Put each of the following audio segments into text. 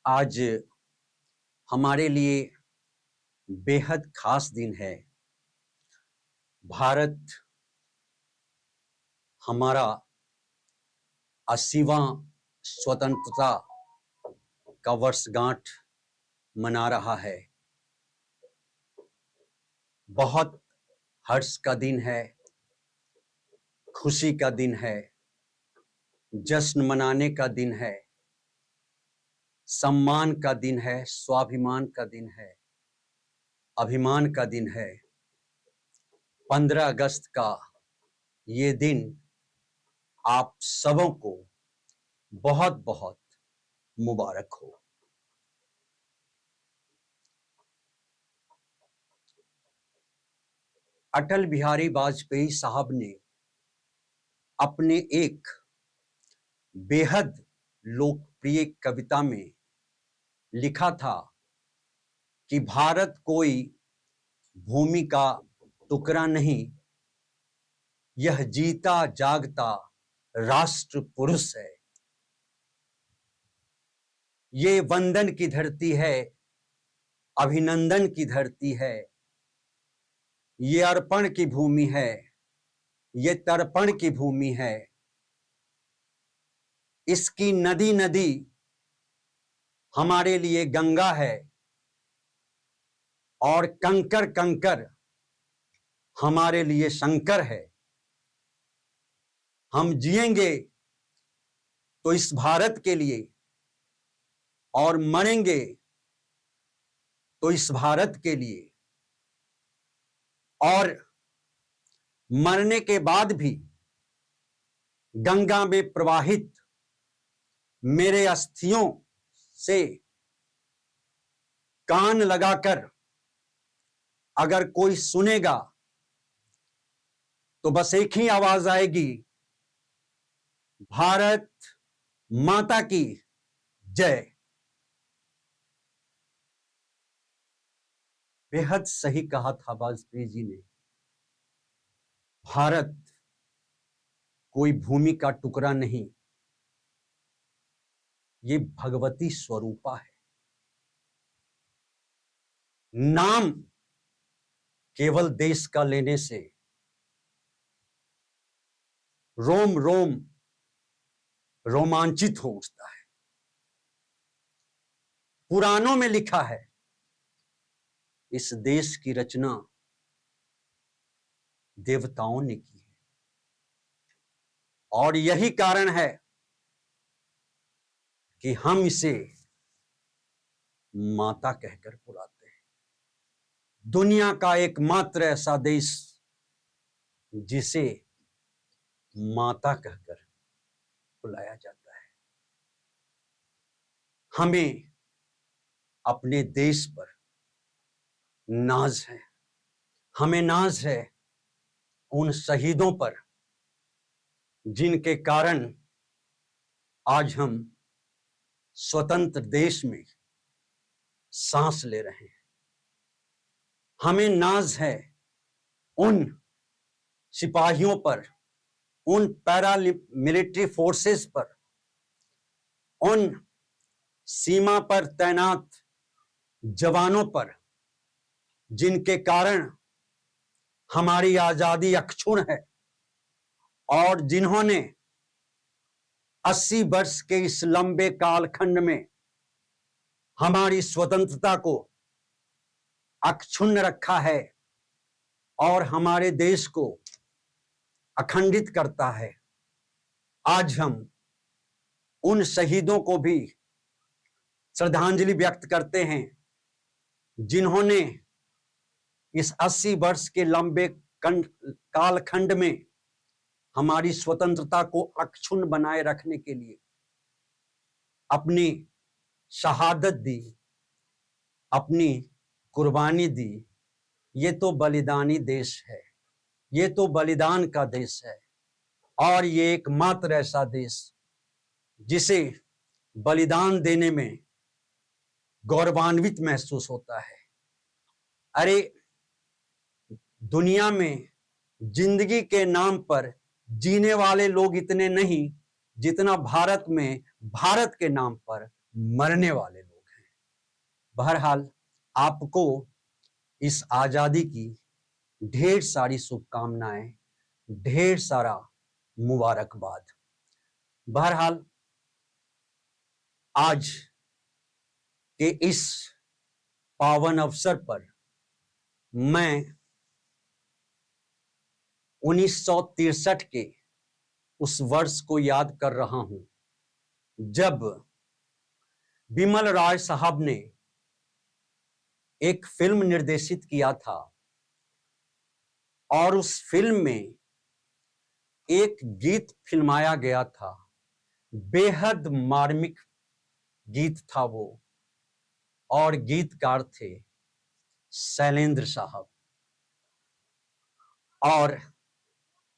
आज हमारे लिए बेहद खास दिन है। भारत हमारा 80वां स्वतंत्रता का वर्षगांठ मना रहा है। बहुत हर्ष का दिन है, खुशी का दिन है, जश्न मनाने का दिन है, सम्मान का दिन है, स्वाभिमान का दिन है, अभिमान का दिन है। 15 अगस्त का ये दिन आप सबों को बहुत बहुत मुबारक हो। अटल बिहारी वाजपेयी साहब ने अपने एक बेहद लोकप्रिय कविता में लिखा था कि भारत कोई भूमि का टुकड़ा नहीं, यह जीता जागता राष्ट्र पुरुष है। ये वंदन की धरती है, अभिनंदन की धरती है, ये अर्पण की भूमि है, ये तर्पण की भूमि है। इसकी नदी नदी हमारे लिए गंगा है और कंकर कंकर हमारे लिए शंकर है। हम जिएंगे तो इस भारत के लिए और मरेंगे तो इस भारत के लिए, और मरने के बाद भी गंगा में प्रवाहित मेरे अस्थियों से कान लगाकर अगर कोई सुनेगा तो बस एक ही आवाज आएगी, भारत माता की जय। बेहद सही कहा था वाजपेयी जी ने। भारत कोई भूमि का टुकड़ा नहीं, ये भगवती स्वरूपा है। नाम केवल देश का लेने से रोम रोम रोमांचित हो उठता है। पुराणों में लिखा है, इस देश की रचना देवताओं ने की है, और यही कारण है कि हम इसे माता कहकर बुलाते हैं। दुनिया का एकमात्र ऐसा देश जिसे माता कहकर बुलाया जाता है। हमें अपने देश पर नाज है, हमें नाज है उन शहीदों पर जिनके कारण आज हम स्वतंत्र देश में सांस ले रहे हैं। हमें नाज है उन सिपाहियों पर, उन पैरा मिलिट्री फोर्सेस पर, उन सीमा पर तैनात जवानों पर जिनके कारण हमारी आजादी अक्षुण्ण है, और जिन्होंने 80 वर्ष के इस लंबे कालखंड में हमारी स्वतंत्रता को अक्षुण्ण रखा है और हमारे देश को अखंडित करता है। आज हम उन शहीदों को भी श्रद्धांजलि व्यक्त करते हैं जिन्होंने इस 80 वर्ष के लंबे कालखंड में हमारी स्वतंत्रता को अक्षुण्ण बनाए रखने के लिए अपनी शहादत दी, अपनी कुर्बानी दी। ये तो बलिदानी देश है, ये तो बलिदान का देश है, और ये एकमात्र ऐसा देश जिसे बलिदान देने में गौरवान्वित महसूस होता है। अरे, दुनिया में जिंदगी के नाम पर जीने वाले लोग इतने नहीं जितना भारत में भारत के नाम पर मरने वाले लोग। बहरहाल आपको इस आजादी की ढेर सारी शुभकामनाएं, ढेर सारा मुबारकबाद। बहरहाल आज के इस पावन अवसर पर मैं 1963 के उस वर्ष को याद कर रहा हूं जब बिमल राय साहब ने एक फिल्म निर्देशित किया था और उस फिल्म में एक गीत फिल्माया गया था। बेहद मार्मिक गीत था वो और गीतकार थे शैलेंद्र साहब। और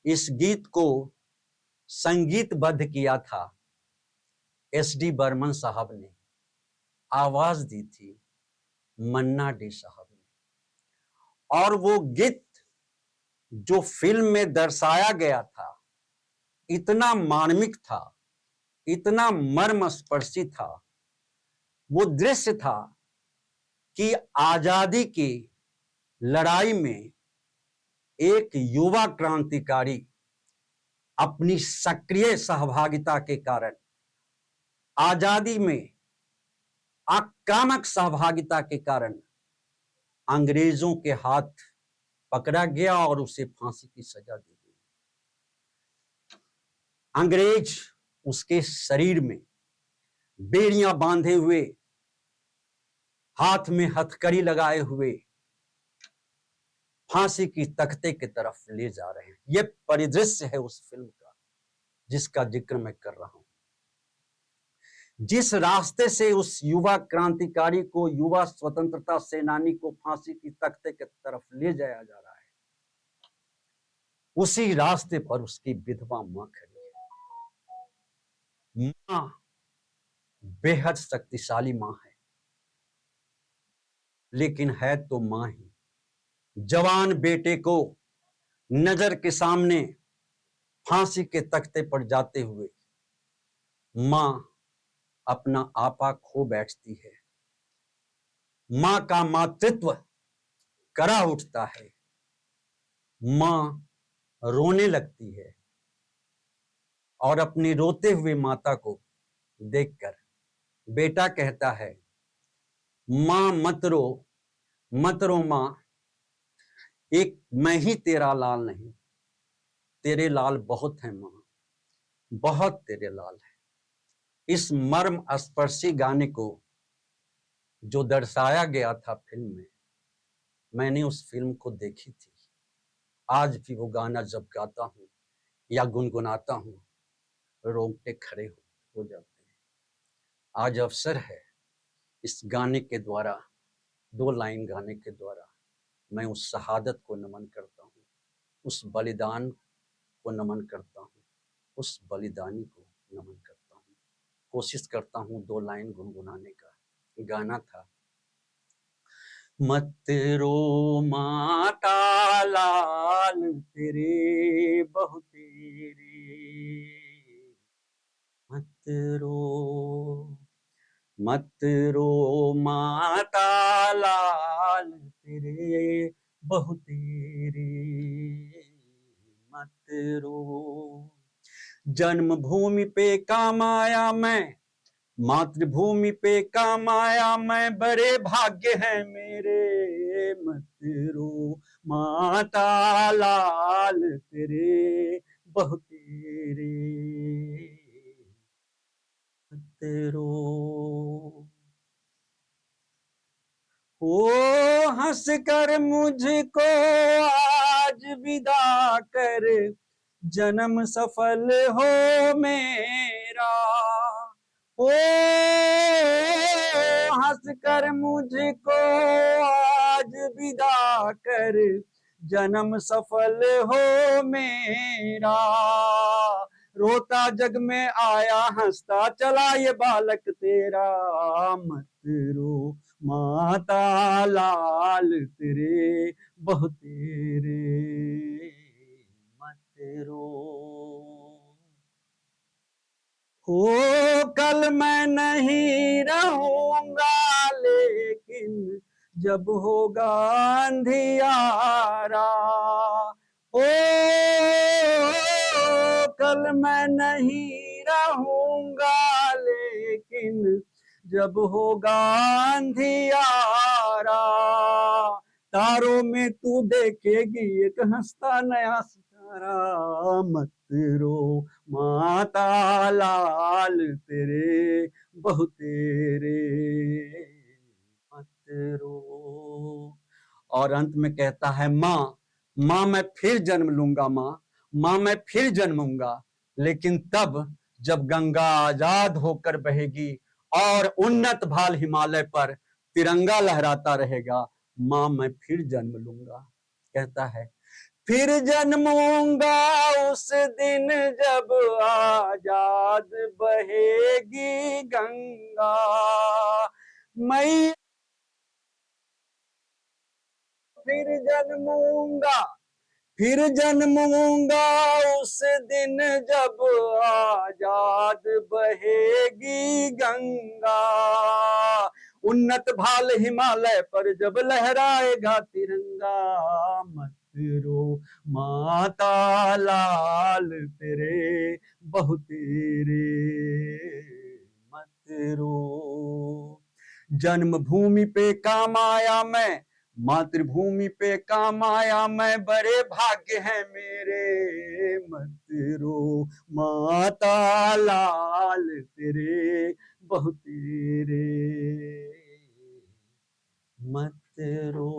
इस गीत को संगीतबद्ध किया था एस.डी. बर्मन साहब ने, आवाज दी थी मन्ना डे साहब ने। और वो गीत जो फिल्म में दर्शाया गया था इतना मार्मिक था, इतना मर्मस्पर्शी था। वो दृश्य था कि आजादी की लड़ाई में एक युवा क्रांतिकारी अपनी सक्रिय सहभागिता के कारण, आजादी में आक्रामक सहभागिता के कारण अंग्रेजों के हाथ पकड़ा गया और उसे फांसी की सजा दी गई। अंग्रेज उसके शरीर में बेड़ियां बांधे हुए, हाथ में हथकड़ी लगाए हुए फांसी की तख्ते की तरफ ले जा रहे हैं। यह परिदृश्य है उस फिल्म का जिसका जिक्र मैं कर रहा हूं। जिस रास्ते से उस युवा क्रांतिकारी को, युवा स्वतंत्रता सेनानी को फांसी की तख्ते की तरफ ले जाया जा रहा है, उसी रास्ते पर उसकी विधवा मां खड़ी है। मां बेहद शक्तिशाली मां है, लेकिन है तो मां ही। जवान बेटे को नजर के सामने फांसी के तख्ते पर जाते हुए मां अपना आपा खो बैठती है। मां का मातृत्व करा उठता है। मां रोने लगती है और अपनी रोते हुए माता को देखकर बेटा कहता है, मां मत रो, मत रो मां, एक मैं ही तेरा लाल नहीं, तेरे लाल बहुत हैं मां, बहुत तेरे लाल हैं। इस मर्म स्पर्शी गाने को जो दर्शाया गया था फिल्म में, मैंने उस फिल्म को देखी थी। आज भी वो गाना जब गाता हूं या गुनगुनाता हूं, रोंगटे खड़े हो जाते हैं। आज अवसर है इस गाने के द्वारा, 2 लाइन गाने के द्वारा मैं उस शहादत को नमन करता हूं, उस बलिदान को नमन करता हूं, उस बलिदानी को नमन करता हूं। कोशिश करता हूं 2 लाइन गुनगुनाने का। गाना था, मत रो माता लाल तेरे बहु तेरे, मत रो, मत रो माता लाल तेरे बहु तेरे, मत रो। जन्मभूमि पे काम आया मैं, मातृभूमि पे काम आया मैं, बड़े भाग्य हैं मेरे, मत रो माता लाल तेरे बहु तेरे, मत रो। ओ हंस कर मुझको आज विदा कर, जन्म सफल हो मेरा। ओ हंस कर मुझको आज विदा कर, जन्म सफल हो मेरा। रोता जग में आया हंसता चला ये बालक तेरा, मत रो माता लाल तेरे बहु तेरे, मत रो। हो कल मैं नहीं रहूंगा, लेकिन जब होगा अंधियारा। ओ कल मैं नहीं रहूंगा, लेकिन जब होगा अंधियारा, तारों में तू देखेगी एक हंसता नया सितारा। मत रो माता लाल तेरे बहु तेरे, मत रो। और अंत में कहता है, माँ माँ मैं फिर जन्म लूंगा, माँ मैं फिर जन्मूंगा, लेकिन तब जब गंगा आजाद होकर बहेगी और उन्नत भाल हिमालय पर तिरंगा लहराता रहेगा, माँ मैं फिर जन्म लूंगा। कहता है फिर जन्मूंगा उस दिन जब आजाद बहेगी गंगा। मैं फिर जन्मूंगा, फिर जन्मूंगा उस दिन जब आजाद बहेगी गंगा। उन्नत भाल हिमालय पर जब लहराएगा तिरंगा। मत रो माता लाल तेरे बहु तेरे, मत रो। जन्मभूमि पे काम आया मैं, मातृभूमि पे काम आया मैं, बड़े भाग्य हैं मेरे। मत रो माता लाल तेरे बहु तेरे, मत रो।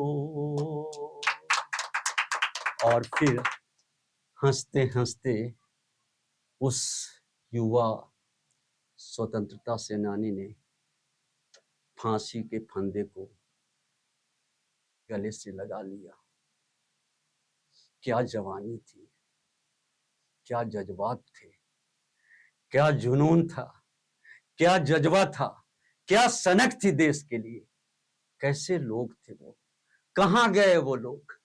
और फिर हंसते हंसते उस युवा स्वतंत्रता सेनानी ने फांसी के फंदे को गले से लगा लिया। क्या जवानी थी, क्या जज्बात थे, क्या जुनून था, क्या जज्बा था, क्या सनक थी देश के लिए। कैसे लोग थे वो, कहाँ गए वो लोग,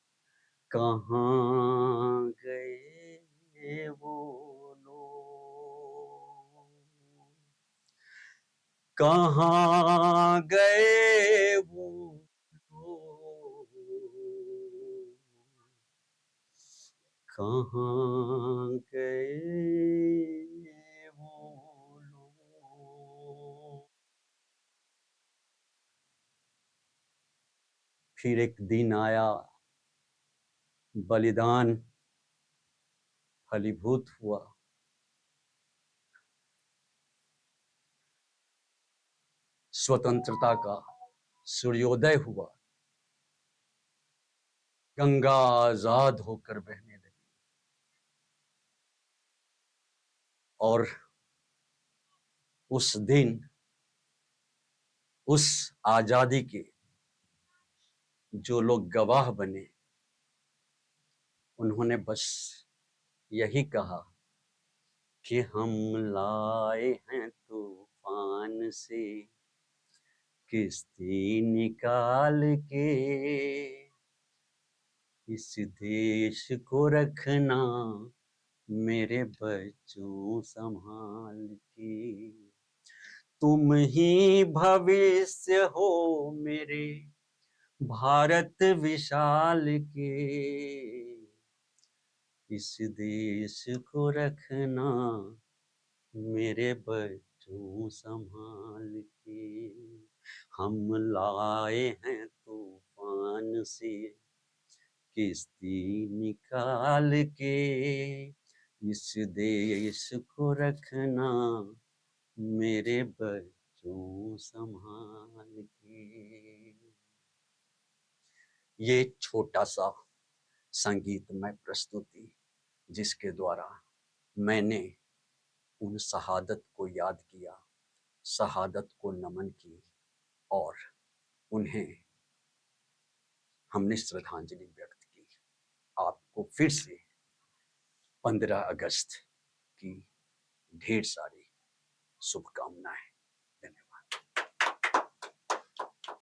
कहाँ गए वो लोग, कहाँ गए वो लोग, कहाँ गए वो लोग। फिर एक दिन आया, बलिदान फलीभूत हुआ। स्वतंत्रता का सूर्योदय हुआ, गंगा आजाद होकर बहने लगी। और उस दिन, उस आजादी के जो लोग गवाह बने, उन्होंने बस यही कहा कि हम लाए हैं तूफान से किश्ती निकाल के, इस देश को रखना मेरे बच्चों संभाल के। तुम ही भविष्य हो मेरे भारत विशाल के, इस देश को रखना मेरे बच्चों संभाल के। हम लाए हैं तूफान से किश्ती निकाल के, इस देश को रखना मेरे बच्चों संभाल के। ये छोटा सा संगीतमय प्रस्तुति जिसके द्वारा मैंने उन शहादत को याद किया, शहादत को नमन की, और उन्हें हमने श्रद्धांजलि व्यक्त की। आपको फिर से 15 अगस्त की ढेर सारी शुभकामनाएं।